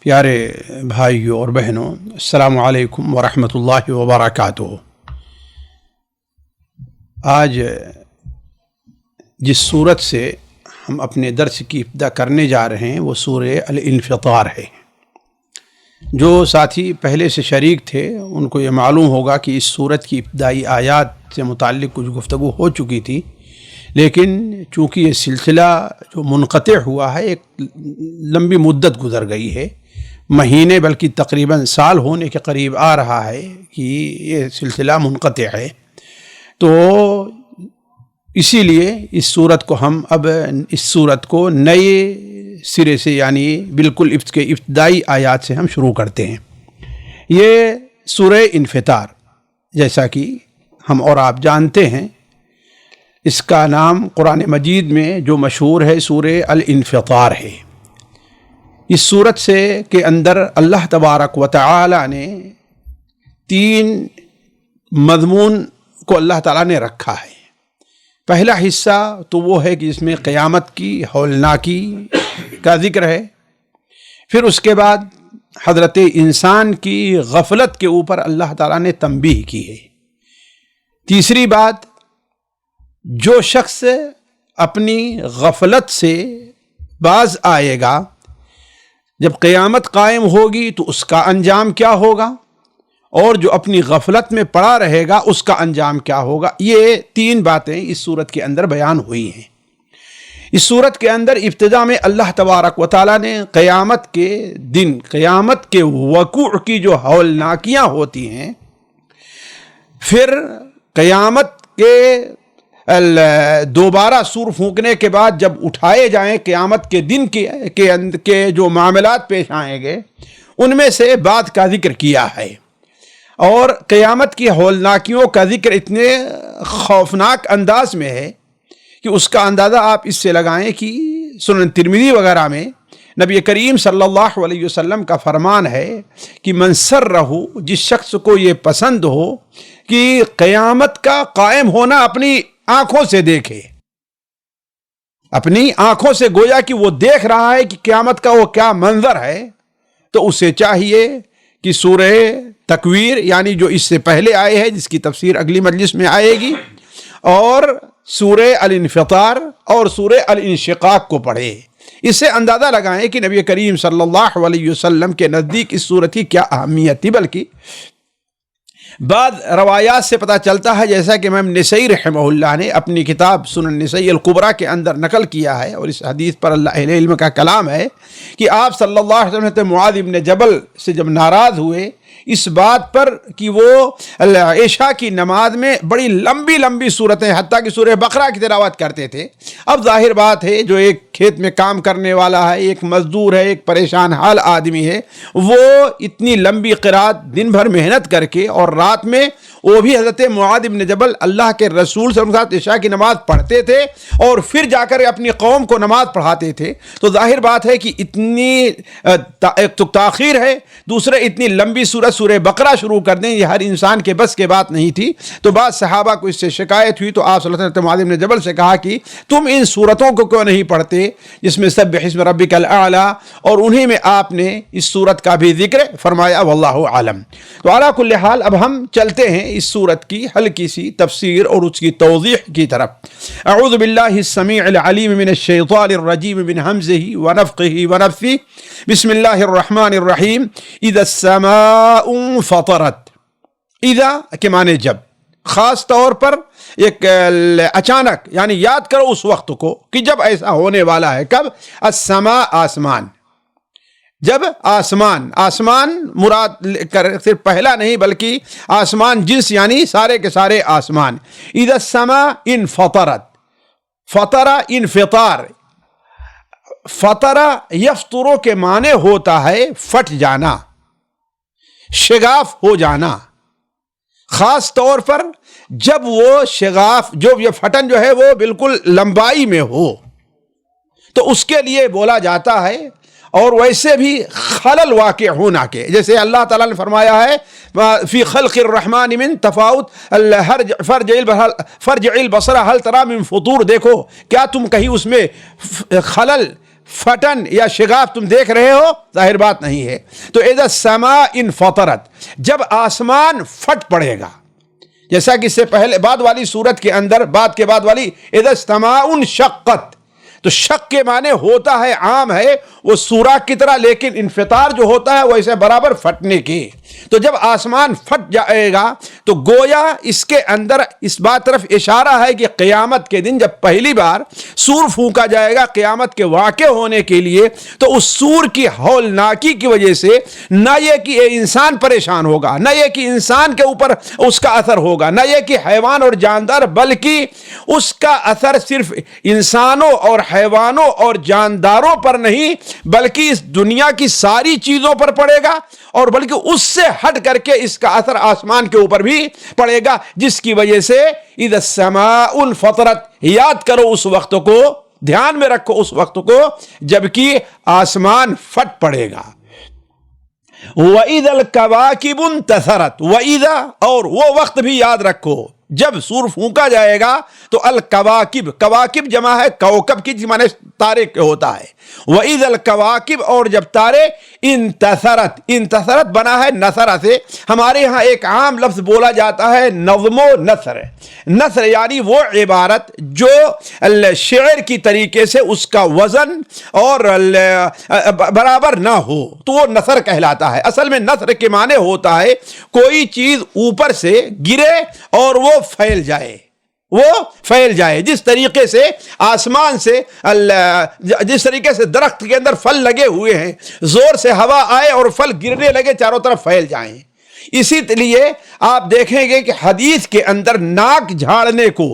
پیارے بھائیوں اور بہنوں، السلام علیکم ورحمۃ اللہ وبرکاتہ۔ آج جس صورت سے ہم اپنے درس کی ابتدا کرنے جا رہے ہیں وہ سورہ الانفطار ہے۔ جو ساتھی پہلے سے شریک تھے ان کو یہ معلوم ہوگا کہ اس صورت کی ابتدائی آیات سے متعلق کچھ گفتگو ہو چکی تھی، لیکن چونکہ یہ سلسلہ جو منقطع ہوا ہے ایک لمبی مدت گزر گئی ہے، مہینے بلکہ تقریباً سال ہونے کے قریب آ رہا ہے کہ یہ سلسلہ منقطع ہے، تو اسی لیے اس صورت کو ہم اب اس صورت کو نئے سرے سے یعنی بالکل اس کے ابتدائی آیات سے ہم شروع کرتے ہیں۔ یہ سورہ انفطار، جیسا کہ ہم اور آپ جانتے ہیں، اس کا نام قرآن مجید میں جو مشہور ہے سورہ الانفطار ہے۔ اس صورت سے کے اندر اللہ تبارک و تعالی نے 3 مضمون کو اللہ تعالیٰ نے رکھا ہے۔ پہلا حصہ تو وہ ہے کہ جس میں قیامت کی ہولناکی کا ذکر ہے، پھر اس کے بعد حضرت انسان کی غفلت کے اوپر اللہ تعالیٰ نے تنبیہ کی ہے۔ تیسری بات، جو شخص اپنی غفلت سے باز آئے گا، جب قیامت قائم ہوگی تو اس کا انجام کیا ہوگا، اور جو اپنی غفلت میں پڑا رہے گا اس کا انجام کیا ہوگا۔ یہ 3 باتیں اس صورت کے اندر بیان ہوئی ہیں۔ اس صورت کے اندر ابتدا میں اللہ تبارک و تعالیٰ نے قیامت کے دن، قیامت کے وقوع کی جو ہولناکیاں ہوتی ہیں، پھر قیامت کے دوبارہ سور پھونکنے کے بعد جب اٹھائے جائیں قیامت کے دن کے جو معاملات پیش آئیں گے ان میں سے بات کا ذکر کیا ہے، اور قیامت کی ہولناکیوں کا ذکر اتنے خوفناک انداز میں ہے کہ اس کا اندازہ آپ اس سے لگائیں کہ سنن ترمذی وغیرہ میں نبی کریم صلی اللہ علیہ وسلم کا فرمان ہے کہ من سرہ، جس شخص کو یہ پسند ہو کہ قیامت کا قائم ہونا اپنی آنکھوں سے دیکھے، اپنی آنکھوں سے گویا کہ وہ دیکھ رہا ہے کہ قیامت کا وہ کیا منظر ہے، تو اسے چاہیے کہ سورہ تکویر یعنی جو اس سے پہلے آئے ہے، جس کی تفسیر اگلی مجلس میں آئے گی، اور سورہ الانفطار اور سورہ الانشقاق کو پڑھے۔ اس سے اندازہ لگائیں کہ نبی کریم صلی اللہ علیہ وسلم کے نزدیک اس صورت کی کیا اہمیت تھی۔ بلکہ بعض روایات سے پتہ چلتا ہے، جیسا کہ امام نسائی رحمہ اللہ نے اپنی کتاب سنن نسائی الکبریٰ کے اندر نقل کیا ہے، اور اس حدیث پر اللہ اہل علم کا کلام ہے کہ آپ صلی اللہ علیہ وسلم معاذ بن جبل سے جب ناراض ہوئے اس بات پر کہ وہ عشاء کی نماز میں بڑی لمبی لمبی صورتیں حتیٰ کہ سورہ بقرہ کی تلاوت کرتے تھے۔ اب ظاہر بات ہے جو ایک کھیت میں کام کرنے والا ہے، ایک مزدور ہے، ایک پریشان حال آدمی ہے، وہ اتنی لمبی قرات دن بھر محنت کر کے اور رات میں وہ بھی حضرت معاذ بن جبل اللہ کے رسول صلی اللہ علیہ وسلم عشاء کی نماز پڑھتے تھے اور پھر جا کر اپنی قوم کو نماز پڑھاتے تھے، تو ظاہر بات ہے کہ اتنی ایک تو تاخیر ہے، دوسرے اتنی لمبی سورہ بقرہ شروع کر دیں، یہ ہر انسان کے بس کے بات نہیں تھی۔ تو بعض صحابہ کو اس سے شکایت ہوئی، تو آپ صلی اللہ علیہ وسلم معاذ بن جبل سے کہا کہ تم ان صورتوں کو کیوں نہیں پڑھتے جس میں سبح اسم ربک الاعلی، اور انہی میں آپ نے اس صورت کا بھی ذکر فرمایا، واللہ عالم۔ تو علی کل حال اب ہم چلتے ہیں اس صورت کی ہلکی سی تفسیر اور اس کی توضیح کی طرف۔ اعوذ باللہ السمیع العلیم من الشیطان الرجیم من ہمزہ ونفخہ ونفثہ، بسم اللہ الرحمن الرحیم۔ اذا السماء فطرت، اذا کے معنی جب، خاص طور پر ایک اچانک یعنی یاد کرو اس وقت کو کہ جب ایسا ہونے والا ہے۔ کب؟ السماء آسمان، جب آسمان مراد صرف پہلا نہیں بلکہ آسمان جنس یعنی سارے کے سارے آسمان۔ اذا السماء انفطرت، فطر انفطار، فطر یفطر کے معنی ہوتا ہے پھٹ جانا، شگاف ہو جانا، خاص طور پر جب وہ شگاف جو یہ پھٹن جو ہے وہ بالکل لمبائی میں ہو تو اس کے لیے بولا جاتا ہے، اور ویسے بھی خلل واقع ہونا کے، جیسے اللہ تعالیٰ نے فرمایا ہے فی خلق الرحمن من تفاوت فرجع البصر هل ترى من فطور، دیکھو کیا تم کہیں اس میں خلل پھٹن یا شگاف تم دیکھ رہے ہو؟ ظاہر بات نہیں ہے. تو اذا السماء انفطرت، جب آسمان پھٹ پڑے گا، جیسا کہ اس سے پہلے بعد والی صورت کے اندر، بعد کے بعد والی اذا السماء انشقت، تو شق کے معنی ہوتا ہے، عام ہے وہ سوراخ کی طرح، لیکن انفطار جو ہوتا ہے وہ ایسے برابر پھٹنے کی. تو جب آسمان پھٹ جائے گا تو گویا اس کے اندر اس بات طرف اشارہ ہے کہ قیامت کے دن جب پہلی بار سور پھونکا جائے گا قیامت کے واقع ہونے کے لیے، تو اس سور کی ہولناکی کی وجہ سے نہ یہ کہ انسان پریشان ہوگا، نہ یہ کہ انسان کے اوپر اس کا اثر ہوگا، نہ یہ کہ حیوان اور جاندار، بلکہ اس کا اثر صرف انسانوں اور حیوانوں اور جانداروں پر نہیں بلکہ اس دنیا کی ساری چیزوں پر پڑے گا، اور بلکہ اس سے ہٹ کر کے اس کا اثر آسمان کے اوپر بھی پڑے گا، جس کی وجہ سے اذا السماء انفطرت، یاد کرو اس وقت کو، دھیان میں رکھو اس وقت کو جبکہ آسمان پھٹ پڑے گا. وَإِذَا الْكَوَاكِبُ انتَثَرَتْ، وَإِذَا، اور وہ وقت بھی یاد رکھو جب سور پھونکا جائے گا تو الکواکب، کواکب جمع ہے کوکب کی، معنی تارے کے ہوتا ہے. وَإِذَا الْكَوَاكِبُ، اور جب تارے انتثرت، انتثرت بنا ہے نثر سے. ہمارے ہاں ایک عام لفظ بولا جاتا ہے نظم و نثر. نثر یعنی وہ عبارت جو شعر کی طریقے سے اس کا وزن اور برابر نہ ہو تو وہ نثر کہلاتا ہے. اصل میں نثر کے معنی ہوتا ہے کوئی چیز اوپر سے گرے اور وہ پھیل جائے، وہ پھیل جائے. جس طریقے سے آسمان سے جس طریقے سے درخت کے اندر پھل لگے ہوئے ہیں، زور سے ہوا آئے اور پھل گرنے لگے، چاروں طرف پھیل جائیں. اسی لیے آپ دیکھیں گے کہ حدیث کے اندر ناک جھاڑنے کو،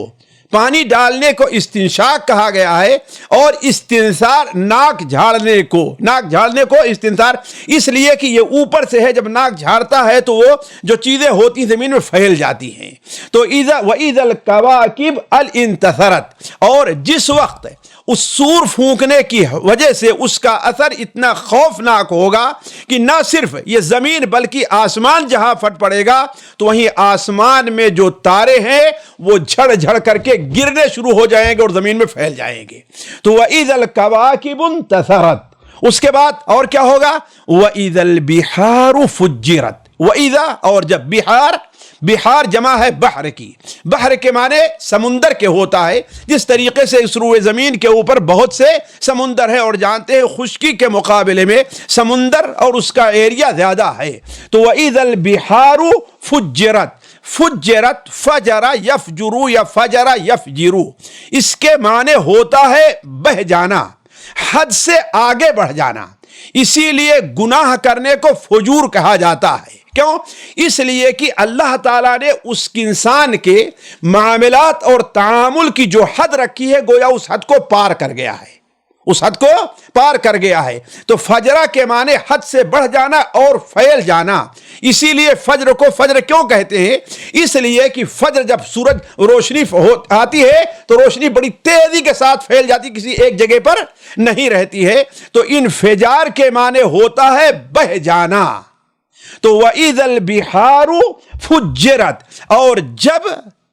پانی ڈالنے کو استنشاق کہا گیا ہے، اور استنثار ناک جھاڑنے کو، ناک جھاڑنے کو استنثار اس لیے کہ یہ اوپر سے ہے، جب ناک جھاڑتا ہے تو وہ جو چیزیں ہوتی زمین میں پھیل جاتی ہیں. تو وَإِذَا الْكَوَاكِبُ انتثرت، اور جس وقت اس سور پھونکنے کی وجہ سے اس کا اثر اتنا خوفناک ہوگا کہ نہ صرف یہ زمین بلکہ آسمان جہاں پھٹ پڑے گا تو وہیں آسمان میں جو تارے ہیں وہ جھڑ جھڑ کر کے گرنے شروع ہو جائیں گے اور زمین میں پھیل جائیں گے. تو وَإِذَا الْكَوَاكِبُ انتثرت، اس کے بعد اور کیا ہوگا؟ وَإِذَا الْبِحَارُ فُجِّرَتْ، وَإِذَا، اور جب بحار جمع ہے بحر کی، بحر کے معنی سمندر کے ہوتا ہے. جس طریقے سے اس روئے زمین کے اوپر بہت سے سمندر ہیں اور جانتے ہیں خشکی کے مقابلے میں سمندر اور اس کا ایریا زیادہ ہے. تو وَإِذَا الْبِحَارُ فُجِّرَتْ، فجرت، فجر یفجرو یا فجر یفجرو، اس کے معنی ہوتا ہے بہ جانا، حد سے آگے بڑھ جانا. اسی لیے گناہ کرنے کو فجور کہا جاتا ہے. کیوں؟ اس لیے کہ اللہ تعالیٰ نے اس انسان کے معاملات اور تعامل کی جو حد رکھی ہے گویا اس حد کو پار کر گیا ہے، اس حد کو پار کر گیا ہے. تو فجرہ کے معنی حد سے بڑھ جانا اور پھیل جانا. اسی لیے فجر کو فجر کیوں کہتے ہیں؟ اس لیے کہ فجر جب سورج روشنی آتی ہے تو روشنی بڑی تیزی کے ساتھ پھیل جاتی، کسی ایک جگہ پر نہیں رہتی ہے. تو انفجار کے معنی ہوتا ہے بہ جانا. تو وَإِذَا الْبِحَارُ فُجِّرَتْ، اور جب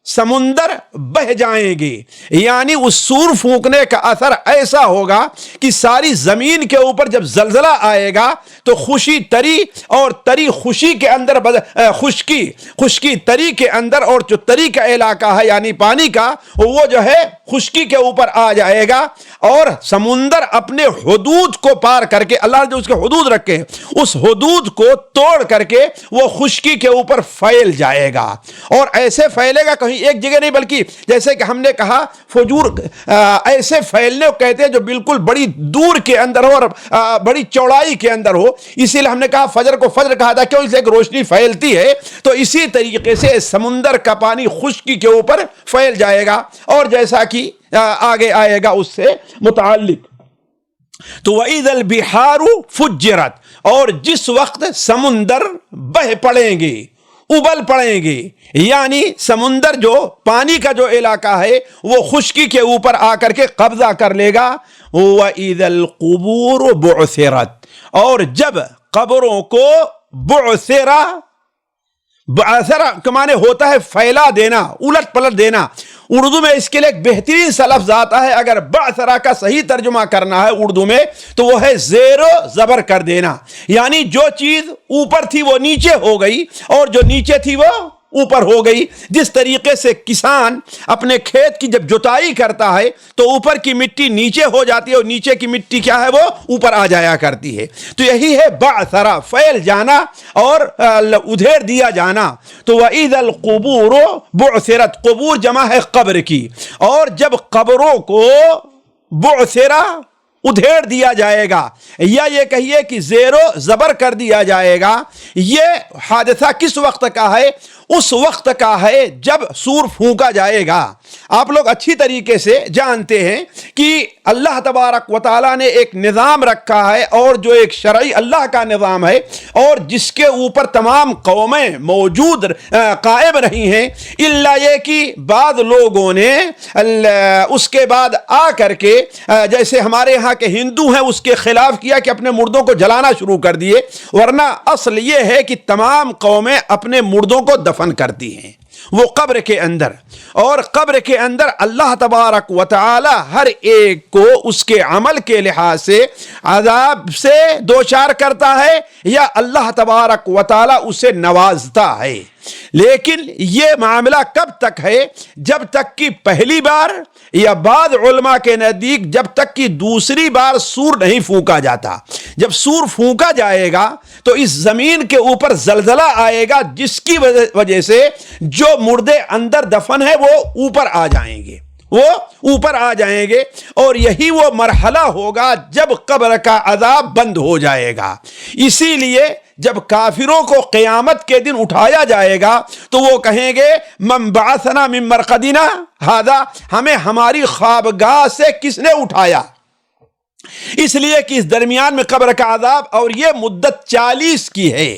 سمندر بہ جائیں گے، یعنی اس سور پھونکنے کا اثر ایسا ہوگا کہ ساری زمین کے اوپر جب زلزلہ آئے گا تو خوشی تری اور تری خوشی کے اندر خشکی تری کے اندر، اور جو تری کا علاقہ ہے یعنی پانی کا وہ جو ہے خشکی کے اوپر آ جائے گا، اور سمندر اپنے حدود کو پار کر کے، اللہ نے جو اس کے حدود رکھے اس حدود کو توڑ کر کے وہ خشکی کے اوپر پھیل جائے گا. اور ایسے پھیلے گا کہیں ایک جگہ نہیں، بلکہ جیسے کہ ہم نے کہا فجور ایسے پھیلنے کو کہتے ہیں جو بالکل بڑی دور کے اندر ہو اور بڑی چوڑائی کے اندر ہو. اسی لیے ہم نے کہا فجر کو فجر کہا تھا، کیوں؟ اس لیے کہ روشنی پھیلتی ہے. تو اسی طریقے سے سمندر کا پانی خشکی کے اوپر پھیل جائے گا، اور جیسا کہ آگے آئے گا اس سے متعلق. تو وَإِذَا الْبِحَارُ فُجِّرَتْ، اور جس وقت سمندر بہ پڑیں گے، ابل پڑیں گے، یعنی سمندر جو پانی کا جو علاقہ ہے وہ خشکی کے اوپر آ کر کے قبضہ کر لے گا. وَإِذَا الْقُبُورُ بُعْثِرَتْ، اور جب قبروں کو بعثرہ کا معنی ہوتا ہے پھیلا دینا، الٹ پلٹ دینا. اردو میں اس کے لیے ایک بہترین سا لفظ آتا ہے، اگر بعثرا کا صحیح ترجمہ کرنا ہے اردو میں تو وہ ہے زیر و زبر کر دینا، یعنی جو چیز اوپر تھی وہ نیچے ہو گئی اور جو نیچے تھی وہ اوپر ہو گئی۔ جس طریقے سے کسان اپنے کھیت کی جب جتائی کرتا ہے تو اوپر کی مٹی نیچے ہو جاتی ہے اور نیچے کی مٹی کیا ہے، وہ اوپر آ جایا کرتی ہے۔ تو یہی ہے بعثرا، پھیل جانا اور ادھیر دیا جانا۔ تو وَإِذَا الْقُبُورُ بُعْثِرَتْ، قبور جمع ہے قبر کی، اور جب قبروں کو بعثرا ادھیڑ دیا جائے گا، یا یہ کہیے کہ زیر و زبر کر دیا جائے گا، یہ حادثہ کس وقت کا ہے؟ اس وقت کا ہے جب سور پھونکا جائے گا۔ آپ لوگ اچھی طریقے سے جانتے ہیں کہ اللہ تبارک و تعالیٰ نے ایک نظام رکھا ہے، اور جو ایک شرعی اللہ کا نظام ہے اور جس کے اوپر تمام قومیں موجود قائم رہی ہیں، الا یہ کہ بعض لوگوں نے اس کے بعد آ کر کے جیسے ہمارے ہاں کے ہندو ہیں اس کے خلاف کیا کہ اپنے مردوں کو جلانا شروع کر دیے، ورنہ اصل یہ ہے کہ تمام قومیں اپنے مردوں کو دفن کرتی ہیں وہ قبر کے اندر، اور قبر کے اندر اللہ تبارک و تعالی ہر ایک کو اس کے عمل کے لحاظ سے عذاب سے دوچار کرتا ہے، یا اللہ تبارک و تعالی اسے نوازتا ہے۔ لیکن یہ معاملہ کب تک ہے؟ جب تک کہ پہلی بار، یا بعض علماء کے نزدیک جب تک کہ دوسری بار سور نہیں پھونکا جاتا۔ جب سور پھونکا جائے گا تو اس زمین کے اوپر زلزلہ آئے گا، جس کی وجہ سے جو مردے اندر دفن ہے وہ اوپر آ جائیں گے، وہ اوپر آ جائیں گے، اور یہی وہ مرحلہ ہوگا جب قبر کا عذاب بند ہو جائے گا۔ اسی لیے جب کافروں کو قیامت کے دن اٹھایا جائے گا تو وہ کہیں گے من بعثنا من مرقدنا ھذا، ہمیں ہماری خوابگاہ سے کس نے اٹھایا؟ اس لیے کہ اس درمیان میں قبر کا عذاب، اور یہ مدت 40 کی ہے۔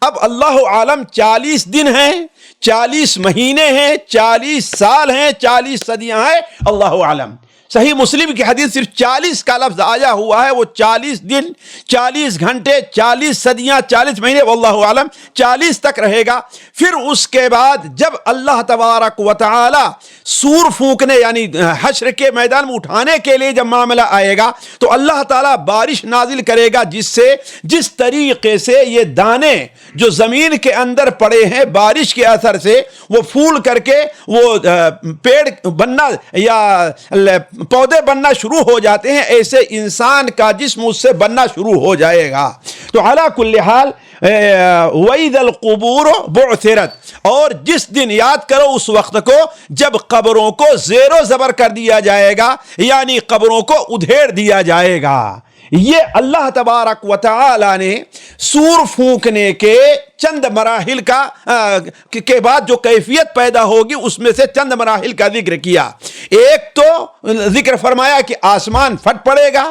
اب اللہ عالم 40 دن ہیں، 40 مہینے ہیں، 40 سال ہیں، 40 صدیاں ہیں، اللہ عالم۔ صحیح مسلم کی حدیث صرف 40 کا لفظ آیا ہوا ہے، وہ 40 دن، 40 گھنٹے، 40 صدیاں، 40 مہینے، واللہ عالم 40 تک رہے گا۔ پھر اس کے بعد جب اللہ تبارک و تعالی سور پھونکنے یعنی حشر کے میدان میں اٹھانے کے لیے جب معاملہ آئے گا تو اللہ تعالیٰ بارش نازل کرے گا، جس طریقے سے یہ دانے جو زمین کے اندر پڑے ہیں بارش کے اثر سے وہ پھول کر کے وہ پیڑ بننا یا پودے بننا شروع ہو جاتے ہیں، ایسے انسان کا جسم اس سے بننا شروع ہو جائے گا۔ تو علی کل حال وَإِذَا الْقُبُورُ بُعْثِرَتْ، اور جس دن یاد کرو اس وقت کو جب قبروں کو زیر و زبر کر دیا جائے گا، یعنی قبروں کو ادھیڑ دیا جائے گا۔ یہ اللہ تبارک و تعالی نے سور پھونکنے کے چند مراحل کے بعد جو کیفیت پیدا ہوگی اس میں سے چند مراحل کا ذکر کیا۔ ایک تو ذکر فرمایا کہ آسمان پھٹ پڑے گا،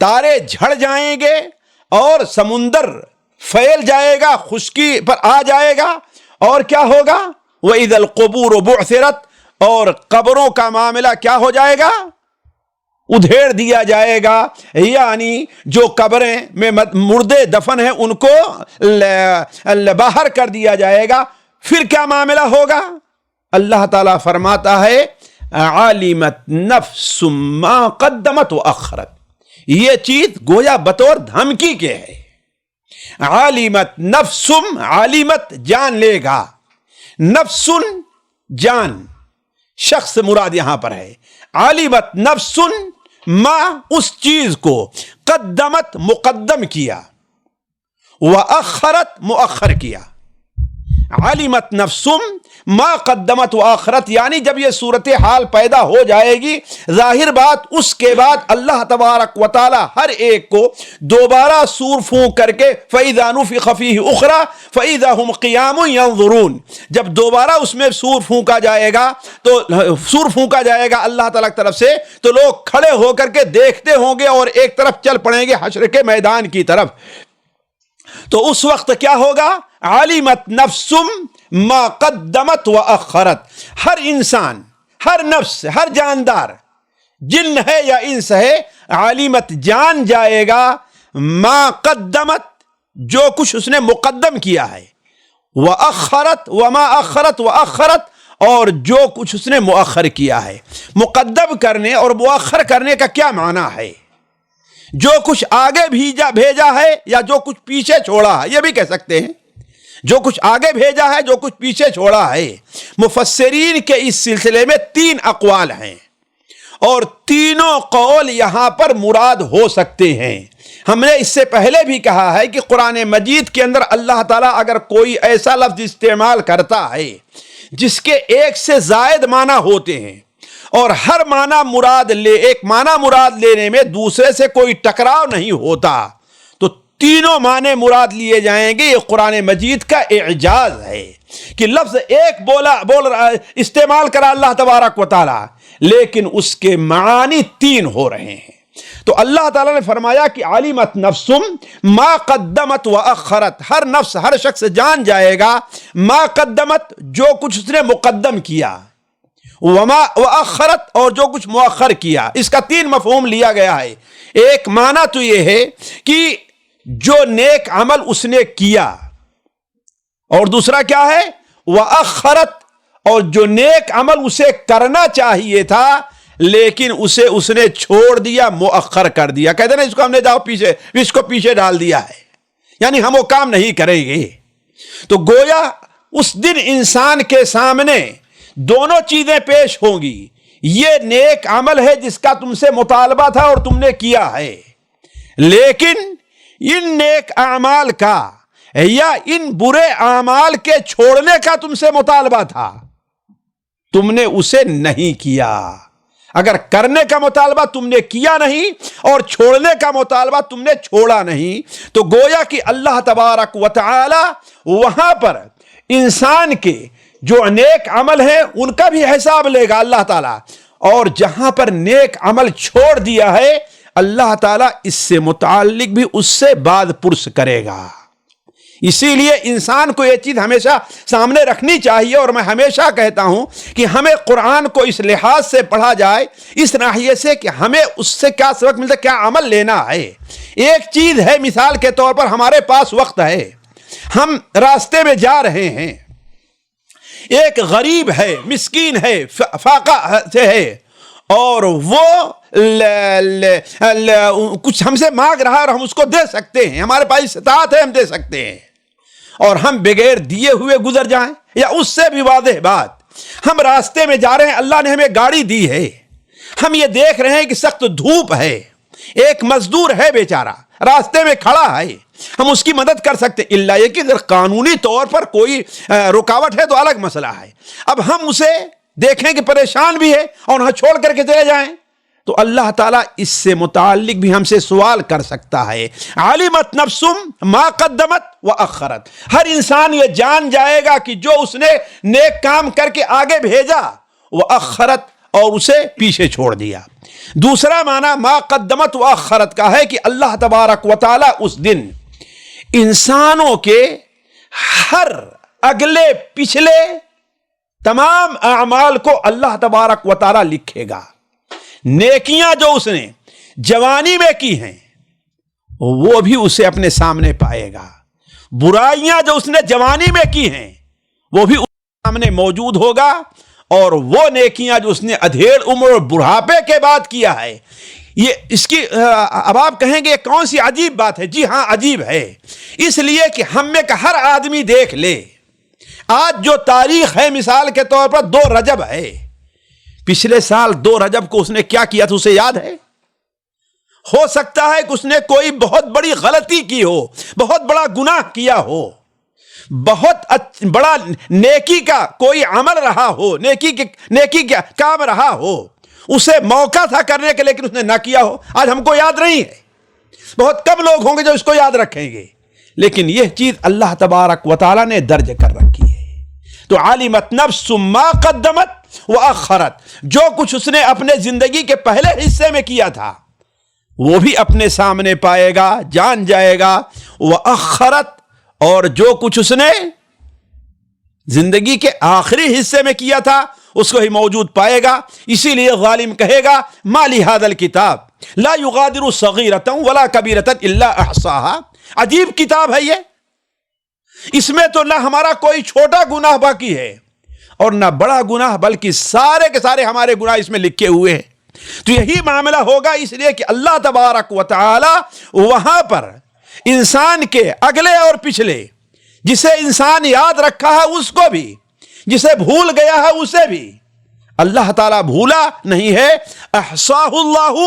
تارے جھڑ جائیں گے، اور سمندر پھیل جائے گا، خشکی پر آ جائے گا، اور کیا ہوگا؟ وَإِذَا الْقُبُورُ بُعْثِرَتْ، اور قبروں کا معاملہ کیا ہو جائے گا؟ ادھیڑ دیا جائے گا، یعنی جو قبریں میں مردے دفن ہیں ان کو باہر کر دیا جائے گا۔ پھر کیا معاملہ ہوگا؟ اللہ تعالیٰ فرماتا ہے عالمت نفس ما قدمت وأخرت، یہ چیز گویا بطور دھمکی کے ہے۔ عالمت نفس، عالمت جان لے گا، نفس جان، شخص مراد یہاں پر ہے۔ عالمت نفس ما، اس چیز کو، قدمت مقدم کیا، وأخرت مؤخر کیا۔ عالمت نفس ما قدمت وآخرت، یعنی جب یہ صورتحال پیدا ہو جائے گی، ظاہر بات اس کے بعد اللہ تبارک و تعالی ہر ایک کو دوبارہ سور پھونک کر کے فَإِذَا نُفِخَ فِيهِ أُخْرَى فَإِذَا هُمْ قِيَامٌ يَنظُرُونَ، جب دوبارہ اس میں سور پھونکا جائے گا تو اللہ تعالیٰ کی طرف سے تو لوگ کھڑے ہو کر کے دیکھتے ہوں گے اور ایک طرف چل پڑیں گے حشر کے میدان کی طرف۔ تو اس وقت کیا ہوگا؟ عالمت نفس ما قدمت وأخرت، ہر انسان، ہر نفس، ہر جاندار، جن ہے یا انس ہے، عالمت جان جائے گا ما قدمت، جو کچھ اس نے مقدم کیا ہے، وأخرت وما أخرت وأخرت، اور جو کچھ اس نے مؤخر کیا ہے. مقدم کرنے اور مؤخر کرنے کا کیا معنی ہے؟ جو کچھ آگے بھیجا ہے یا جو کچھ پیچھے چھوڑا ہے، یہ بھی کہہ سکتے ہیں. جو کچھ آگے بھیجا ہے، جو کچھ پیچھے چھوڑا ہے. مفسرین کے اس سلسلے میں 3 اقوال ہیں اور تینوں قول یہاں پر مراد ہو سکتے ہیں. ہم نے اس سے پہلے بھی کہا ہے کہ قرآن مجید کے اندر اللہ تعالیٰ اگر کوئی ایسا لفظ استعمال کرتا ہے جس کے ایک سے زائد معنی ہوتے ہیں اور ہر معنی ایک معنی مراد لینے میں دوسرے سے کوئی ٹکراؤ نہیں ہوتا، تو تینوں معنی مراد لیے جائیں گے. یہ قرآن مجید کا اعجاز ہے کہ لفظ ایک بول رہا استعمال کرا اللہ تبارک و تعالی، لیکن اس کے معانی 3 ہو رہے ہیں. تو اللہ تعالیٰ نے فرمایا کہ علمت نفس ما قدمت واخرت. ہر نفس، ہر شخص جان جائے گا ما قدمت، جو کچھ اس نے مقدم کیا، وما واخرت، اور جو کچھ مؤخر کیا. اس کا 3 مفہوم لیا گیا ہے. ایک معنی تو یہ ہے کہ جو نیک عمل اس نے کیا، اور دوسرا کیا ہے؟ واخرت، اور جو نیک عمل اسے کرنا چاہیے تھا لیکن اس نے چھوڑ دیا، مؤخر کر دیا. کہتے ہیں نا، اس کو ہم نے اس کو پیچھے ڈال دیا ہے، یعنی ہم وہ کام نہیں کریں گے. تو گویا اس دن انسان کے سامنے دونوں چیزیں پیش ہوں گی. یہ نیک عمل ہے جس کا تم سے مطالبہ تھا اور تم نے کیا ہے، لیکن ان نیک اعمال کا یا ان برے اعمال کے چھوڑنے کا تم سے مطالبہ تھا، تم نے اسے نہیں کیا. اگر کرنے کا مطالبہ تم نے کیا نہیں اور چھوڑنے کا مطالبہ تم نے چھوڑا نہیں، تو گویا کہ اللہ تبارک و تعالی وہاں پر انسان کے جو نیک عمل ہیں ان کا بھی حساب لے گا اللہ تعالی، اور جہاں پر نیک عمل چھوڑ دیا ہے اللہ تعالیٰ اس سے متعلق بھی اس سے بعد پرس کرے گا. اسی لیے انسان کو یہ چیز ہمیشہ سامنے رکھنی چاہیے، اور میں ہمیشہ کہتا ہوں کہ ہمیں قرآن کو اس لحاظ سے پڑھا جائے، اس ناحیے سے کہ ہمیں اس سے کیا سبق ملتا ہے، کیا عمل لینا ہے. ایک چیز ہے، مثال کے طور پر ہمارے پاس وقت ہے، ہم راستے میں جا رہے ہیں، ایک غریب ہے، مسکین ہے، فاقہ سے ہے، اور وہ کچھ ہم سے مانگ رہا ہے اور ہم اس کو دے سکتے ہیں، ہمارے پاس استطاعت ہے، ہم دے سکتے ہیں، اور ہم بغیر دیے ہوئے گزر جائیں. یا اس سے بھی واضح بات، ہم راستے میں جا رہے ہیں، اللہ نے ہمیں گاڑی دی ہے، ہم یہ دیکھ رہے ہیں کہ سخت دھوپ ہے، ایک مزدور ہے بیچارہ راستے میں کھڑا ہے، ہم اس کی مدد کر سکتے، اللہ یہ کہ اگر قانونی طور پر کوئی رکاوٹ ہے تو الگ مسئلہ ہے. اب ہم اسے دیکھیں کہ پریشان بھی ہے اور نہ چھوڑ کر کے چلے جائیں، تو اللہ تعالیٰ اس سے متعلق بھی ہم سے سوال کر سکتا ہے. علمت نفس ما قدمت واخرت. ہر انسان یہ جان جائے گا کہ جو اس نے نیک کام کر کے آگے بھیجا، واخرت، اور اسے پیچھے چھوڑ دیا. دوسرا معنی ما قدمت واخرت کا ہے کہ اللہ تبارک و تعالیٰ اس دن انسانوں کے ہر اگلے پچھلے تمام اعمال کو اللہ تبارک و تعالیٰ لکھے گا. نیکیاں جو اس نے جوانی میں کی ہیں وہ بھی اسے اپنے سامنے پائے گا، برائیاں جو اس نے جوانی میں کی ہیں وہ بھی اس کے سامنے موجود ہوگا، اور وہ نیکیاں جو اس نے ادھیڑ عمر اور بڑھاپے کے بعد کیا ہے، یہ اس کی اب آپ کہیں گے کون سی عجیب بات ہے؟ جی ہاں عجیب ہے، اس لیے کہ ہم میں کا ہر آدمی دیکھ لے، آج جو تاریخ ہے مثال کے طور پر 2 رجب ہے، پچھلے سال 2 رجب کو اس نے کیا کیا تھا اسے یاد ہے؟ ہو سکتا ہے کہ اس نے کوئی بہت بڑی غلطی کی ہو، بہت بڑا گناہ کیا ہو، بہت بڑا نیکی کا کوئی عمل رہا ہو، نیکی کا کام رہا ہو، اسے موقع تھا کرنے کے لیکن اس نے نہ کیا ہو. آج ہم کو یاد نہیں ہے، بہت کم لوگ ہوں گے جو اس کو یاد رکھیں گے، لیکن یہ چیز اللہ تبارک و تعالیٰ نے درج کر رکھی ہے. تو علمت نفس ما قدمت واخرت، جو کچھ اس نے اپنے زندگی کے پہلے حصے میں کیا تھا وہ بھی اپنے سامنے پائے گا، جان جائے گا. واخرت، اور جو کچھ اس نے زندگی کے آخری حصے میں کیا تھا اس کو ہی موجود پائے گا. اسی لیے ظالم کہے گا ما لہذا الکتاب لا یغادر صغیرۃ ولا کبیرۃ الا احصاها. عجیب کتاب ہے یہ، اس میں تو نہ ہمارا کوئی چھوٹا گناہ باقی ہے اور نہ بڑا گناہ، بلکہ سارے کے سارے ہمارے گناہ اس میں لکھے ہوئے ہیں۔ تو یہی معاملہ ہوگا، اس لیے کہ اللہ تبارک و تعالی وہاں پر انسان کے اگلے اور پچھلے، جسے انسان یاد رکھا ہے اس کو بھی، جسے بھول گیا ہے اسے بھی، اللہ تعالیٰ بھولا نہیں ہے۔ احصاہ اللہ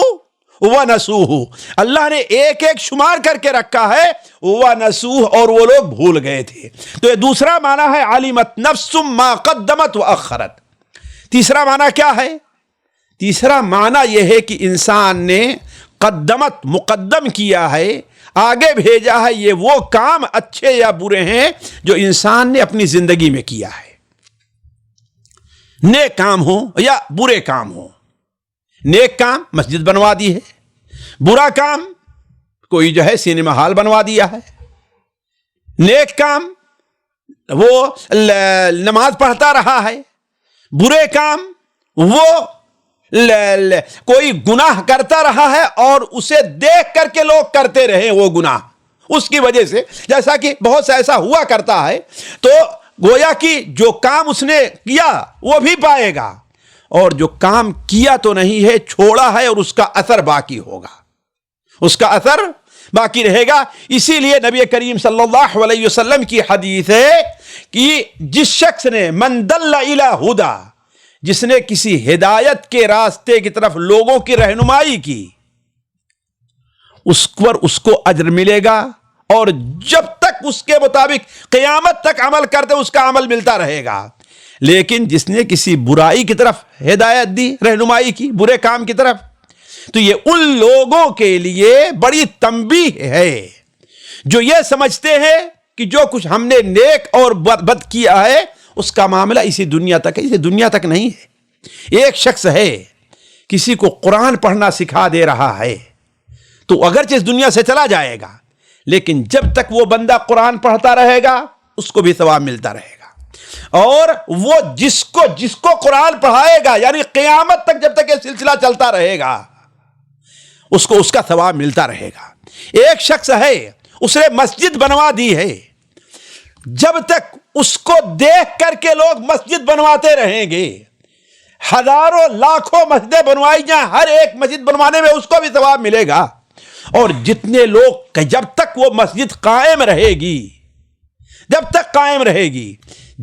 ونسوہ، اللہ نے ایک ایک شمار کر کے رکھا ہے، ونسوہ، اور وہ لوگ بھول گئے تھے۔ تو یہ دوسرا معنی ہے علمت نفس ما قدمت واخرت۔ تیسرا معنی کیا ہے؟ تیسرا معنی یہ ہے کہ انسان نے قدمت، مقدم کیا ہے، آگے بھیجا ہے، یہ وہ کام اچھے یا برے ہیں جو انسان نے اپنی زندگی میں کیا ہے، نیک کام ہو یا برے کام ہو۔ نیک کام مسجد بنوا دی ہے، برا کام کوئی جو ہے سینما ہال بنوا دیا ہے۔ نیک کام وہ نماز پڑھتا رہا ہے، برے کام وہ کوئی گناہ کرتا رہا ہے اور اسے دیکھ کر کے لوگ کرتے رہے وہ گناہ، اس کی وجہ سے، جیسا کہ بہت سا ایسا ہوا کرتا ہے، تو گویا کہ جو کام اس نے کیا وہ بھی پائے گا، اور جو کام کیا تو نہیں ہے، چھوڑا ہے، اور اس کا اثر باقی ہوگا، اس کا اثر باقی رہے گا۔ اسی لیے نبی کریم صلی اللہ علیہ وسلم کی حدیث ہے کہ جس شخص نے من دل الی ہدی، جس نے کسی ہدایت کے راستے کی طرف لوگوں کی رہنمائی کی، اس پر اس کو اجر ملے گا، اور جب تک اس کے مطابق قیامت تک عمل کرتے اس کا عمل ملتا رہے گا۔ لیکن جس نے کسی برائی کی طرف ہدایت دی، رہنمائی کی، برے کام کی طرف، تو یہ ان لوگوں کے لیے بڑی تنبیہ ہے جو یہ سمجھتے ہیں کہ جو کچھ ہم نے نیک اور بد کیا ہے اس کا معاملہ اسی دنیا تک ہے۔ اسی دنیا تک نہیں ہے۔ ایک شخص ہے کسی کو قرآن پڑھنا سکھا دے رہا ہے، تو اگرچہ اس دنیا سے چلا جائے گا، لیکن جب تک وہ بندہ قرآن پڑھتا رہے گا اس کو بھی ثواب ملتا رہے گا، اور وہ جس کو قرآن پڑھائے گا، یعنی قیامت تک جب تک یہ سلسلہ چلتا رہے گا اس کو اس کا ثواب ملتا رہے گا۔ ایک شخص ہے اس نے مسجد بنوا دی ہے، جب تک اس کو دیکھ کر کے لوگ مسجد بنواتے رہیں گے، ہزاروں لاکھوں مسجدیں بنوائی جائیں، ہر ایک مسجد بنوانے میں اس کو بھی ثواب ملے گا، اور جتنے لوگ، جب تک وہ مسجد قائم رہے گی، جب تک قائم رہے گی،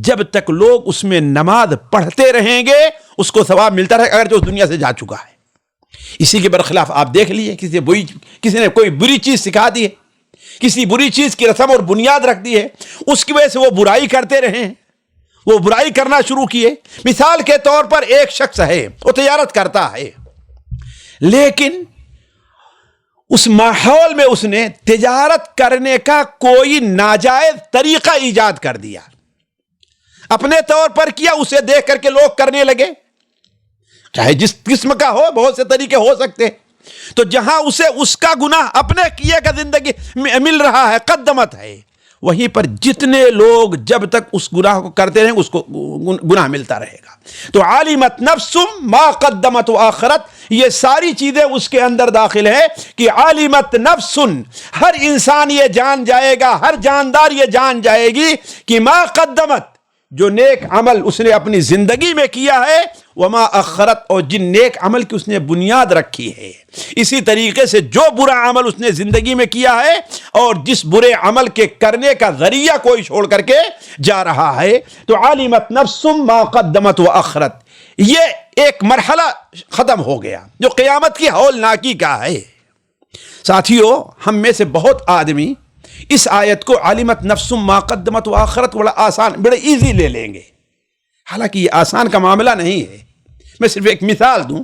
جب تک لوگ اس میں نماز پڑھتے رہیں گے اس کو ثواب ملتا رہے گا، اگر جو اس دنیا سے جا چکا ہے۔ اسی کے برخلاف آپ دیکھ لیجئے، کسی نے کوئی بری چیز سکھا دی ہے، کسی بری چیز کی رسم اور بنیاد رکھ دی ہے، اس کی وجہ سے وہ برائی کرتے رہے ہیں، وہ برائی کرنا شروع کیے۔ مثال کے طور پر ایک شخص ہے، وہ تجارت کرتا ہے، لیکن اس ماحول میں اس نے تجارت کرنے کا کوئی ناجائز طریقہ ایجاد کر دیا، اپنے طور پر کیا، اسے دیکھ کر کے لوگ کرنے لگے، چاہے جس قسم کا ہو، بہت سے طریقے ہو سکتے، تو جہاں اسے اس کا گناہ اپنے کیے کا زندگی مل رہا ہے، قدمت ہے، وہیں پر جتنے لوگ جب تک اس گناہ کو کرتے رہیں اس کو گناہ ملتا رہے گا۔ تو علمت نفس ما قدمت وآخرت، یہ ساری چیزیں اس کے اندر داخل ہے کہ علمت نفس، ہر انسان یہ جان جائے گا، ہر جاندار یہ جان جائے گی کہ ما قدمت، جو نیک عمل اس نے اپنی زندگی میں کیا ہے، وما اخرت، اور جن نیک عمل کی اس نے بنیاد رکھی ہے، اسی طریقے سے جو برا عمل اس نے زندگی میں کیا ہے اور جس برے عمل کے کرنے کا ذریعہ کوئی چھوڑ کر کے جا رہا ہے، تو علمت نفس ما قدمت واخرت، یہ ایک مرحلہ ختم ہو گیا جو قیامت کی ہولناکی کا ہے۔ ساتھیو، ہم میں سے بہت آدمی اس آیت کو علمت نفس ما قدمت وآخرت بڑا آسان، بڑے ایزی لے لیں گے، حالانکہ یہ آسان کا معاملہ نہیں ہے۔ میں صرف ایک مثال دوں،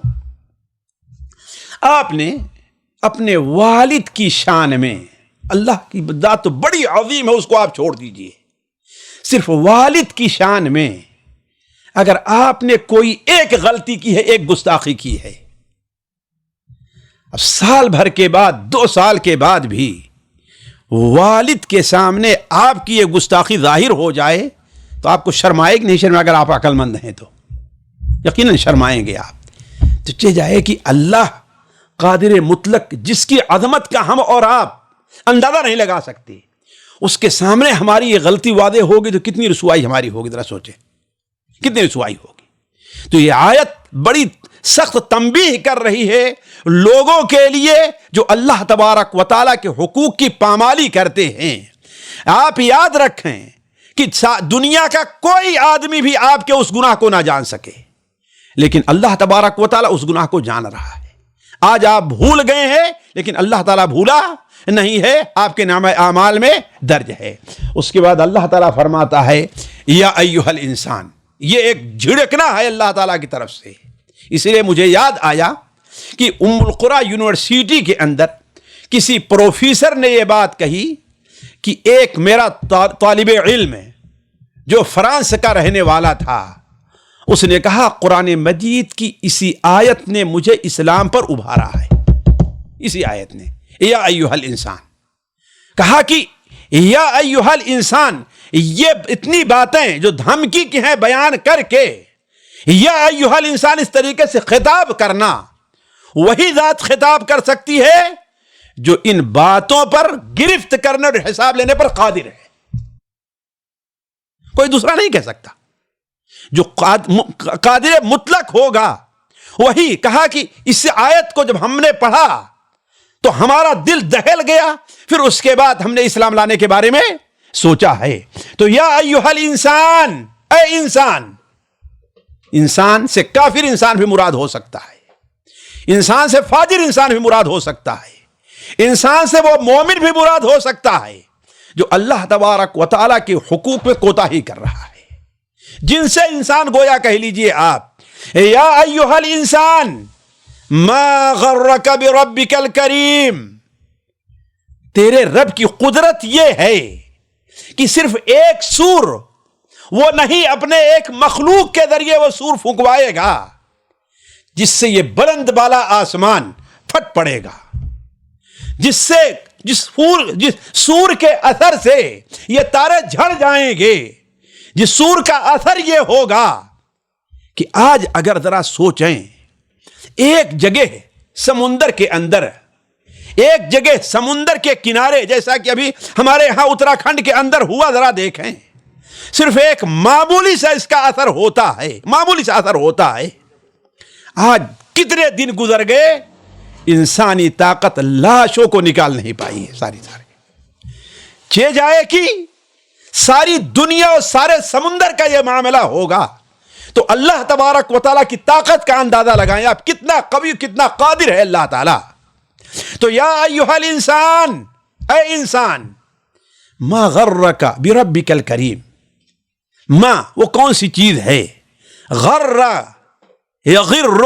آپ نے اپنے والد کی شان میں، اللہ کی ذات تو بڑی عظیم ہے، اس کو آپ چھوڑ دیجئے، صرف والد کی شان میں اگر آپ نے کوئی ایک غلطی کی ہے، ایک گستاخی کی ہے، اب سال بھر کے بعد، 2 سال کے بعد بھی والد کے سامنے آپ کی یہ گستاخی ظاہر ہو جائے تو آپ کو شرمائے کہ نہیں شرمائے؟ اگر آپ عقل مند ہیں تو یقیناً شرمائیں گے آپ۔ تو چاہے جائے کہ اللہ قادر مطلق، جس کی عظمت کا ہم اور آپ اندازہ نہیں لگا سکتے، اس کے سامنے ہماری یہ غلطی واضح ہوگی تو کتنی رسوائی ہماری ہوگی، ذرا سوچیں کتنی رسوائی ہوگی. تو یہ آیت بڑی سخت تنبیہ کر رہی ہے لوگوں کے لیے جو اللہ تبارک و تعالیٰ کے حقوق کی پامالی کرتے ہیں. آپ یاد رکھیں کہ دنیا کا کوئی آدمی بھی آپ کے اس گناہ کو نہ جان سکے، لیکن اللہ تبارک و تعالیٰ اس گناہ کو جان رہا ہے. آج آپ بھول گئے ہیں لیکن اللہ تعالیٰ بھولا نہیں ہے، آپ کے نامہ اعمال میں درج ہے. اس کے بعد اللہ تعالیٰ فرماتا ہے یا ایھا الانسان. یہ ایک جھڑکنا ہے اللہ تعالیٰ کی طرف سے. اس لیے مجھے یاد آیا کہ ام القری یونیورسٹی کے اندر کسی پروفیسر نے یہ بات کہی کہ ایک میرا طالب علم ہے جو فرانس کا رہنے والا تھا، اس نے کہا قرآن مجید کی اسی آیت نے مجھے اسلام پر ابھارا ہے. اسی آیت نے یا ایھا الانسان کہا کہ یا ایھا الانسان، یہ اتنی باتیں جو دھمکی کی ہیں بیان کر کے یا ایھا الانسان اس طریقے سے خطاب کرنا، وہی ذات خطاب کر سکتی ہے جو ان باتوں پر گرفت کرنے اور حساب لینے پر قادر ہے. کوئی دوسرا نہیں کہہ سکتا. جو قادر مطلق ہوگا وہی. کہا کہ اس آیت کو جب ہم نے پڑھا تو ہمارا دل دہل گیا، پھر اس کے بعد ہم نے اسلام لانے کے بارے میں سوچا ہے. تو یا ایھا الانسان، اے انسان. انسان سے کافر انسان بھی مراد ہو سکتا ہے، انسان سے فاجر انسان بھی مراد ہو سکتا ہے، انسان سے وہ مومن بھی مراد ہو سکتا ہے جو اللہ تبارک و تعالیٰ کے حقوق میں کوتاہی کر رہا ہے. جن سے انسان گویا کہہ لیجئے آپ یا ایھا الانسان ما غرک بربک الکریم. تیرے رب کی قدرت یہ ہے کہ صرف ایک سور وہ نہیں، اپنے ایک مخلوق کے ذریعے وہ سور پھونکوائے گا جس سے یہ بلند بالا آسمان پھٹ پڑے گا، جس سور کے اثر سے یہ تارے جھڑ جائیں گے، جس سور کا اثر یہ ہوگا کہ آج اگر ذرا سوچیں، ایک جگہ سمندر کے اندر، ایک جگہ سمندر کے کنارے، جیسا کہ ابھی ہمارے ہاں اتراکھنڈ کے اندر ہوا، ذرا دیکھیں، صرف ایک معمولی سا اس کا اثر ہوتا ہے، معمولی سا اثر ہوتا ہے. آج کتنے دن گزر گئے، انسانی طاقت لاشوں کو نکال نہیں پائی ہے. ساری چہ جائے کہ ساری دنیا اور سارے سمندر کا یہ معاملہ ہوگا تو اللہ تبارک و تعالیٰ کی طاقت کا اندازہ لگائیں آپ، کتنا قوی، کتنا قادر ہے اللہ تعالیٰ. تو یا ایھا الانسان، اے انسان، ما غرک بربک الکریم. ماں وہ کون سی چیز ہے؟ غر یغر،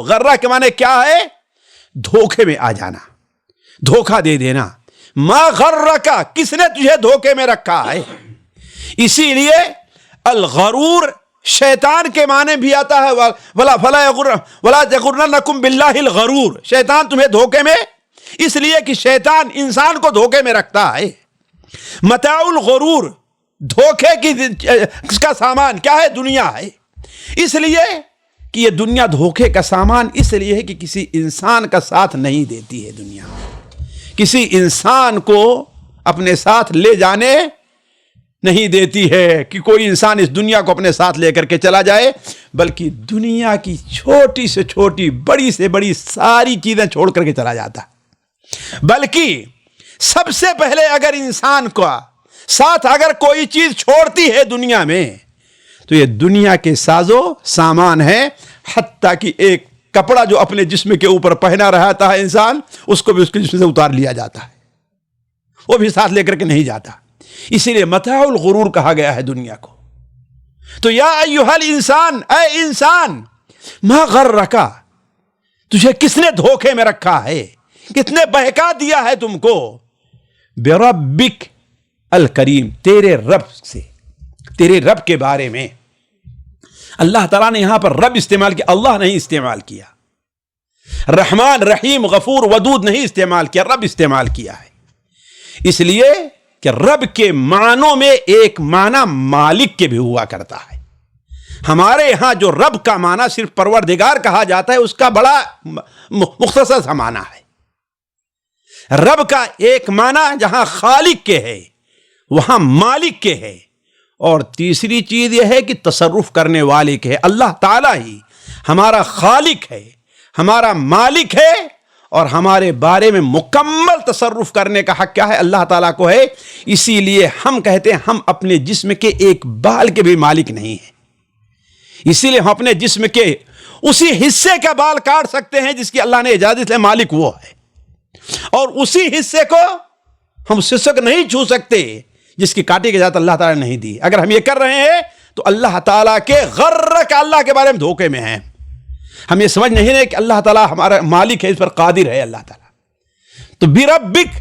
غرہ کے معنی کیا ہے؟ دھوکے میں آ جانا، دھوکہ دے دینا. ما غرک، کس نے تجھے دھوکے میں رکھا ہے؟ اسی لیے الغرور شیطان کے معنی بھی آتا ہے، ولا یغرنکم باللہ الغرور. شیطان تمہیں دھوکے میں، اس لیے کہ شیطان انسان کو دھوکے میں رکھتا ہے. متاع الغرور، دھوکے کی اس کا سامان کیا ہے؟ دنیا ہے. اس لیے کہ یہ دنیا دھوکے کا سامان اس لیے ہے کہ کسی انسان کا ساتھ نہیں دیتی ہے. دنیا کسی انسان کو اپنے ساتھ لے جانے نہیں دیتی ہے کہ کوئی انسان اس دنیا کو اپنے ساتھ لے کر کے چلا جائے، بلکہ دنیا کی چھوٹی سے چھوٹی، بڑی سے بڑی ساری چیزیں چھوڑ کر کے چلا جاتا. بلکہ سب سے پہلے اگر انسان کو ساتھ اگر کوئی چیز چھوڑتی ہے دنیا میں تو یہ دنیا کے سازو سامان ہے. حتیٰ کہ ایک کپڑا جو اپنے جسم کے اوپر پہنا رہتا ہے انسان، اس کو بھی اس کے جسم سے اتار لیا جاتا ہے، وہ بھی ساتھ لے کر کے نہیں جاتا. اسی لیے متاع الغرور کہا گیا ہے دنیا کو. تو یا ایھا الانسان، اے انسان، ما غرک، تجھے کس نے دھوکے میں رکھا ہے، کس نے بہکا دیا ہے تم کو؟ بربک الکریم، تیرے رب سے، تیرے رب کے بارے میں. اللہ تعالیٰ نے یہاں پر رب استعمال کیا، اللہ نہیں استعمال کیا. رحمان، رحیم، غفور، ودود نہیں استعمال کیا، رب استعمال کیا ہے. اس لیے کہ رب کے معنوں میں ایک معنی مالک کے بھی ہوا کرتا ہے. ہمارے ہاں جو رب کا معنی صرف پروردگار کہا جاتا ہے، اس کا بڑا مختصر سا معنی ہے. رب کا ایک معنی جہاں خالق کے ہے، وہاں مالک کے ہے، اور تیسری چیز یہ ہے کہ تصرف کرنے والے کے ہے اللہ تعالیٰ ہی ہمارا خالق ہے، ہمارا مالک ہے، اور ہمارے بارے میں مکمل تصرف کرنے کا حق کیا ہے؟ اللہ تعالیٰ کو ہے۔ اسی لیے ہم کہتے ہیں ہم اپنے جسم کے ایک بال کے بھی مالک نہیں ہیں، اسی لیے ہم اپنے جسم کے اسی حصے کا بال کاٹ سکتے ہیں جس کی اللہ نے اجازت ہے، مالک وہ ہے، اور اسی حصے کو ہم اس حصے کو نہیں چھو سکتے جس کی کاٹی کی اجازت اللہ تعالیٰ نے نہیں دی۔ اگر ہم یہ کر رہے ہیں تو اللہ تعالیٰ کے غرر کا اللہ کے بارے میں دھوکے میں ہیں، ہم یہ سمجھ نہیں رہے کہ اللہ تعالیٰ ہمارا مالک ہے، اس پر قادر ہے اللہ تعالیٰ۔ تو بربک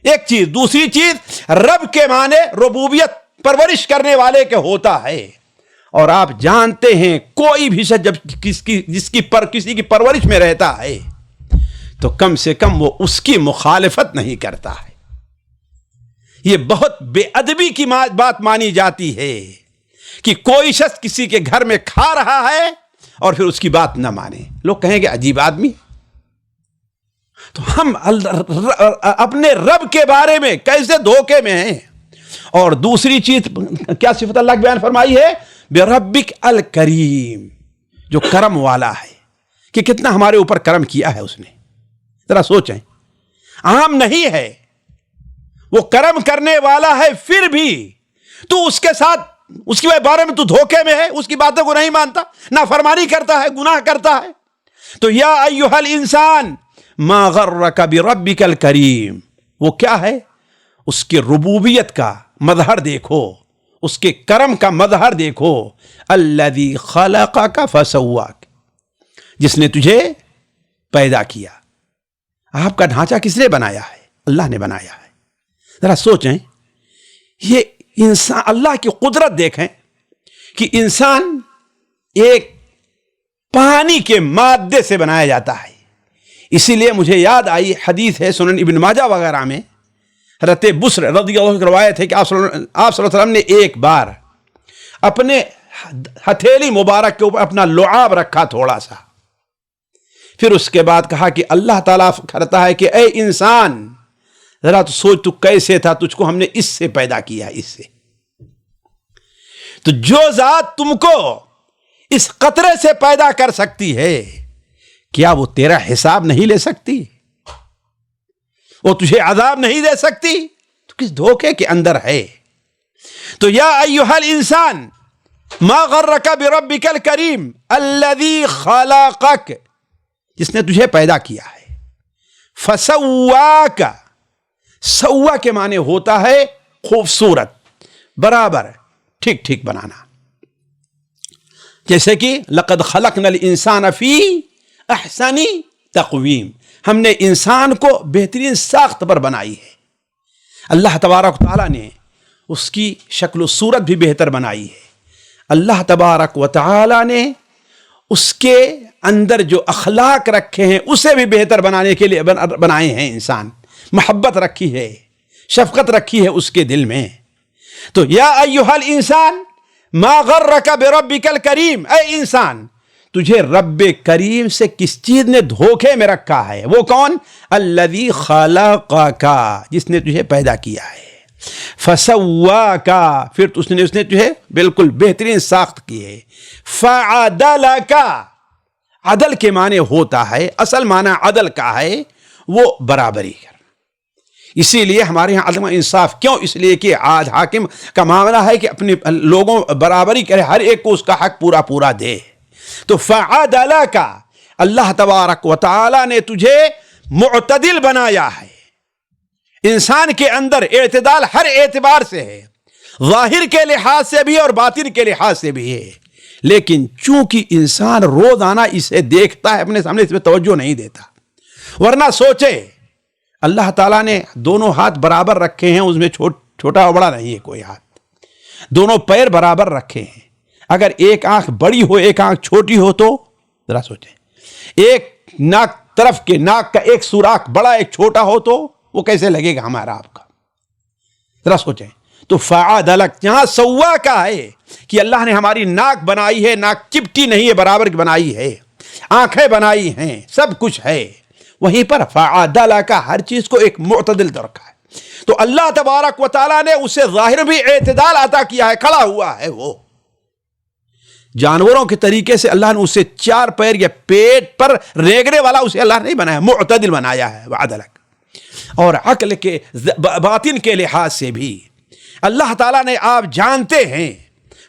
ایک چیز، دوسری چیز رب کے معنی ربوبیت، پرورش کرنے والے کے ہوتا ہے، اور آپ جانتے ہیں کوئی بھی شخص جب کسی کی پرورش میں رہتا ہے تو کم سے کم وہ اس کی مخالفت نہیں کرتا ہے۔ یہ بہت بے ادبی کی بات مانی جاتی ہے کہ کوئی شخص کسی کے گھر میں کھا رہا ہے اور پھر اس کی بات نہ مانے، لوگ کہیں گے عجیب آدمی۔ تو ہم اپنے رب کے بارے میں کیسے دھوکے میں ہیں؟ اور دوسری چیز کیا صفت اللہ کی بیان فرمائی ہے؟ بربک الکریم، جو کرم والا ہے، کہ کتنا ہمارے اوپر کرم کیا ہے اس نے، ذرا سوچیں۔ عام نہیں ہے، وہ کرم کرنے والا ہے، پھر بھی تو اس کے ساتھ اس کے بارے میں تو دھوکے میں ہے، اس کی باتوں کو نہیں مانتا، نافرمانی کرتا ہے، گناہ کرتا ہے۔ تو یا ایھا الانسان ما غرک بربک الکریم، وہ کیا ہے؟ اس کی ربوبیت کا مظہر دیکھو، اس کے کرم کا مظہر دیکھو۔ الذی خلقک فسواک، جس نے تجھے پیدا کیا۔ آپ کا ڈھانچہ کس نے بنایا ہے؟ اللہ نے بنایا ہے۔ ذرا سوچیں، یہ انسان، اللہ کی قدرت دیکھیں کہ انسان ایک پانی کے مادے سے بنایا جاتا ہے۔ اسی لیے مجھے یاد آئی حدیث ہے سنن ابن ماجہ وغیرہ میں، حضرت بصر رضی اللہ عنہ کی روایت ہے کہ آپ صلی اللہ علیہ وسلم نے ایک بار اپنے ہتھیلی مبارک کے اوپر اپنا لعاب رکھا تھوڑا سا، پھر اس کے بعد کہا کہ اللہ تعالیٰ کرتا ہے کہ اے انسان ذرا تو سوچ، تو کیسے تھا، تجھ کو ہم نے اس سے پیدا کیا، اس سے۔ تو جو ذات تم کو اس قطرے سے پیدا کر سکتی ہے، کیا وہ تیرا حساب نہیں لے سکتی؟ وہ تجھے عذاب نہیں دے سکتی؟ تو کس دھوکے کے اندر ہے؟ تو یا ایھا الانسان ما غرک بربک الکریم الذی خلقک، جس نے تجھے پیدا کیا ہے، فسواک، سوا کے معنی ہوتا ہے خوبصورت، برابر، ٹھیک ٹھیک بنانا۔ جیسے کہ لقد خلقنا الانسان فی احسن تقویم، ہم نے انسان کو بہترین ساخت پر بنائی ہے۔ اللہ تبارک و تعالیٰ نے اس کی شکل و صورت بھی بہتر بنائی ہے۔ اللہ تبارک و تعالیٰ نے اس کے اندر جو اخلاق رکھے ہیں اسے بھی بہتر بنانے کے لیے بنائے ہیں۔ انسان محبت رکھی ہے، شفقت رکھی ہے اس کے دل میں۔ تو یا ایھا الانسان ما غرک بربک الکریم، اے انسان تجھے رب کریم سے کس چیز نے دھوکے میں رکھا ہے؟ وہ کون؟ الذی خلقک، جس نے تجھے پیدا کیا ہے، فسواک، پھر اس نے تجھے بالکل بہترین ساخت کی ہے، فعدلک، عدل کے معنی ہوتا ہے، اصل معنی عدل کا ہے وہ برابری کر۔ اسی لیے ہمارے یہاں عدم انصاف کیوں؟ اس لیے کہ آج حاکم کا معاملہ ہے کہ اپنے لوگوں برابری کرے، ہر ایک کو اس کا حق پورا پورا دے۔ تو فعدلک، اللہ تبارک و تعالی نے تجھے معتدل بنایا ہے۔ انسان کے اندر اعتدال ہر اعتبار سے ہے، ظاہر کے لحاظ سے بھی اور باطن کے لحاظ سے بھی ہے، لیکن چونکہ انسان روزانہ اسے دیکھتا ہے، اپنے سامنے اس پہ توجہ نہیں دیتا۔ ورنہ سوچے اللہ تعالیٰ نے دونوں ہاتھ برابر رکھے ہیں، اس میں چھوٹا اور بڑا نہیں ہے کوئی ہاتھ، دونوں پیر برابر رکھے ہیں۔ اگر ایک آنکھ بڑی ہو ایک آنکھ چھوٹی ہو تو ذرا سوچیں، ایک ناک طرف کے ناک کا ایک سوراخ بڑا ایک چھوٹا ہو تو وہ کیسے لگے گا ہمارا آپ کا؟ ذرا سوچیں۔ تو فعدلک یہاں سوا کا ہے کہ اللہ نے ہماری ناک بنائی ہے، ناک چپٹی نہیں ہے، برابر کی بنائی ہے، آنکھیں بنائی ہیں، سب کچھ ہے۔ وہیں پر فعدلک ہر چیز کو ایک معتدل رکھا ہے۔ تو اللہ تبارک و تعالیٰ نے اسے ظاہر بھی اعتدال عطا کیا ہے، کھڑا ہوا ہے وہ. جانوروں کے طریقے سے اللہ نے اسے 4 پیر یا پیٹ پر ریگنے والا اسے اللہ نے نہیں بنایا، معتدل بنایا ہے وعدلک. اور عقل کے باطن کے لحاظ سے بھی اللہ تعالیٰ نے، آپ جانتے ہیں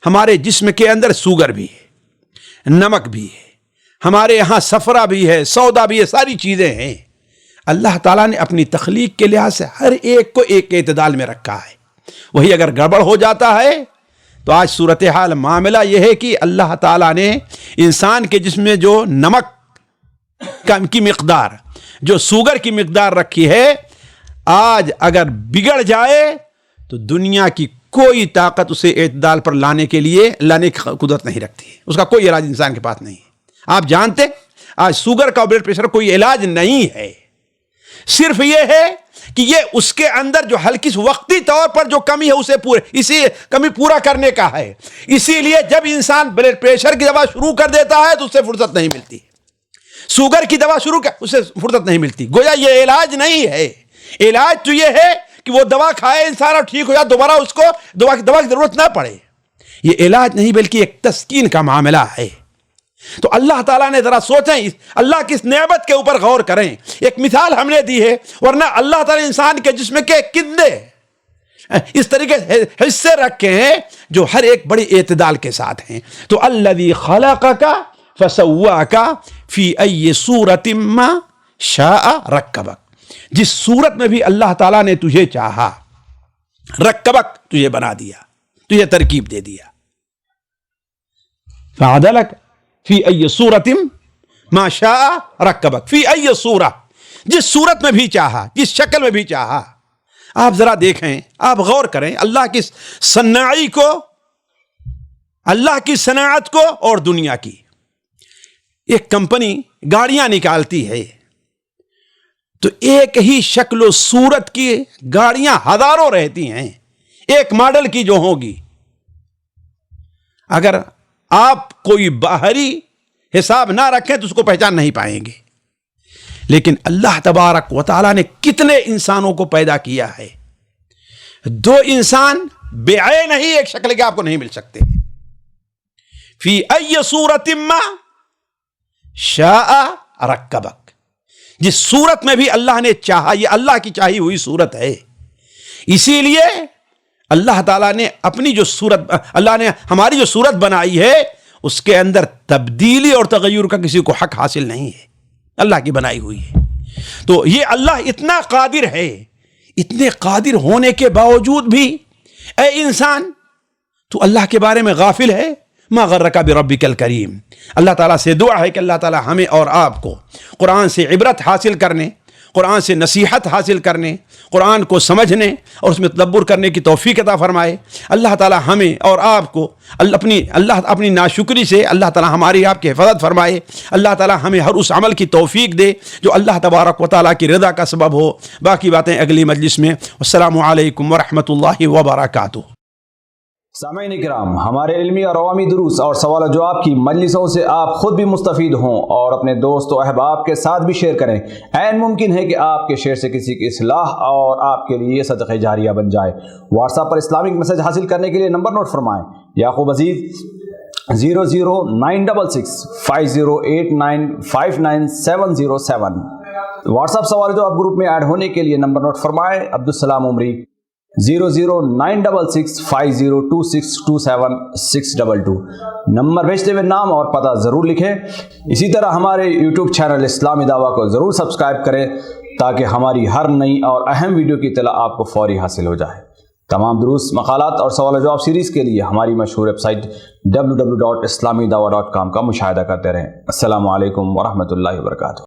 ہمارے جسم کے اندر سوگر بھی ہے، نمک بھی ہے، ہمارے یہاں صفرا بھی ہے، سودا بھی ہے، ساری چیزیں ہیں. اللہ تعالیٰ نے اپنی تخلیق کے لحاظ سے ہر ایک کو ایک اعتدال میں رکھا ہے. وہی اگر گڑبڑ ہو جاتا ہے تو آج صورتحال معاملہ یہ ہے کہ اللہ تعالیٰ نے انسان کے جسم میں جو نمک کی مقدار، جو سوگر کی مقدار رکھی ہے، آج اگر بگڑ جائے تو دنیا کی کوئی طاقت اسے اعتدال پر لانے کی قدرت نہیں رکھتی. اس کا کوئی علاج انسان کے پاس نہیں ہے. آپ جانتے آج سوگر کا بلڈ پریشر کوئی علاج نہیں ہے، صرف یہ ہے کہ یہ اس کے اندر جو ہلکی وقتی طور پر جو کمی ہے اسے اسی کمی پورا کرنے کا ہے. اسی لیے جب انسان بلڈ پریشر کی دوا شروع کر دیتا ہے تو اسے فرصت نہیں ملتی، سوگر کی دوا شروع کر اسے فرصت نہیں ملتی. گویا یہ علاج نہیں ہے. علاج تو یہ ہے کہ وہ دوا کھائے انسان اور ٹھیک ہو جائے، دوبارہ اس کو دوا کی ضرورت نہ پڑے. یہ علاج نہیں بلکہ ایک تسکین کا معاملہ ہے. تو اللہ تعالیٰ نے ذرا سوچیں، اللہ کی اس نعمت کے اوپر غور کریں. ایک مثال ہم نے دی ہے، ورنہ اللہ تعالیٰ انسان کے جسم کے کتنے اس طریقے سے حصے رکھے ہیں جو ہر ایک بڑی اعتدال کے ساتھ ہیں. تو الذی خلقک فسواک فی ای صورت ما شاء رکبک، جس صورت میں بھی اللہ تعالیٰ نے تجھے چاہا، رکبک تجھے بنا دیا، تجھے ترکیب دے دیا. فعدلک فی ای صورت ما شاء رکبک، فی ای صورہ، جس صورت میں بھی چاہا، جس شکل میں بھی چاہا. آپ ذرا دیکھیں، آپ غور کریں اللہ کی صناعی کو، اللہ کی صناعت کو اور دنیا کی. ایک کمپنی گاڑیاں نکالتی ہے تو ایک ہی شکل و صورت کی گاڑیاں ہزاروں رہتی ہیں، ایک ماڈل کی جو ہوگی. اگر آپ کوئی باہری حساب نہ رکھیں تو اس کو پہچان نہیں پائیں گے. لیکن اللہ تبارک و تعالیٰ نے کتنے انسانوں کو پیدا کیا ہے. 2 انسان بے عین ہی ایک شکل کے آپ کو نہیں مل سکتے. فی ای صورت ما شاء رکبک، جس صورت میں بھی اللہ نے چاہا، یہ اللہ کی چاہی ہوئی صورت ہے. اسی لیے اللہ تعالیٰ نے اپنی جو صورت، اللہ نے ہماری جو صورت بنائی ہے اس کے اندر تبدیلی اور تغیر کا کسی کو حق حاصل نہیں ہے، اللہ کی بنائی ہوئی ہے. تو یہ اللہ اتنا قادر ہے، اتنے قادر ہونے کے باوجود بھی اے انسان تو اللہ کے بارے میں غافل ہے. ما غرک بربک الکریم. اللہ تعالیٰ سے دعا ہے کہ اللہ تعالیٰ ہمیں اور آپ کو قرآن سے عبرت حاصل کرنے، قرآن سے نصیحت حاصل کرنے، قرآن کو سمجھنے اور اس میں تدبر کرنے کی توفیق عطا فرمائے. اللہ تعالیٰ ہمیں اور آپ کو اپنی ناشکری سے اللہ تعالیٰ ہماری آپ کی حفاظت فرمائے. اللہ تعالیٰ ہمیں ہر اس عمل کی توفیق دے جو اللہ تبارک و تعالیٰ کی رضا کا سبب ہو. باقی باتیں اگلی مجلس میں. السلام علیکم ورحمۃ اللہ وبرکاتہ. سامعین کرام، ہمارے علمی اور عوامی دروس اور سوال و جواب کی مجلسوں سے آپ خود بھی مستفید ہوں اور اپنے دوست و احباب کے ساتھ بھی شیئر کریں. عین ممکن ہے کہ آپ کے شیئر سے کسی کی اصلاح اور آپ کے لیے صدقہ جاریہ بن جائے. واٹس ایپ پر اسلامک میسج حاصل کرنے کے لیے نمبر نوٹ فرمائیں: یعقوب عزیز 00966 5089595707. واٹس ایپ سوال جو آپ گروپ میں ایڈ ہونے کے لیے نمبر نوٹ فرمائیں: عبدالسلام عمری 00966 502627 نمبر بھیجتے ہوئے نام اور پتہ ضرور لکھیں. اسی طرح ہمارے یوٹیوب چینل اسلامی دعویٰ کو ضرور سبسکرائب کریں تاکہ ہماری ہر نئی اور اہم ویڈیو کی اطلاع آپ کو فوری حاصل ہو جائے. تمام دروس، مقالات اور سوال و جواب سیریز کے لیے ہماری مشہور ویب سائٹ www.islamidawah.com کا مشاہدہ کرتے رہیں. السلام علیکم ورحمۃ اللہ وبرکاتہ.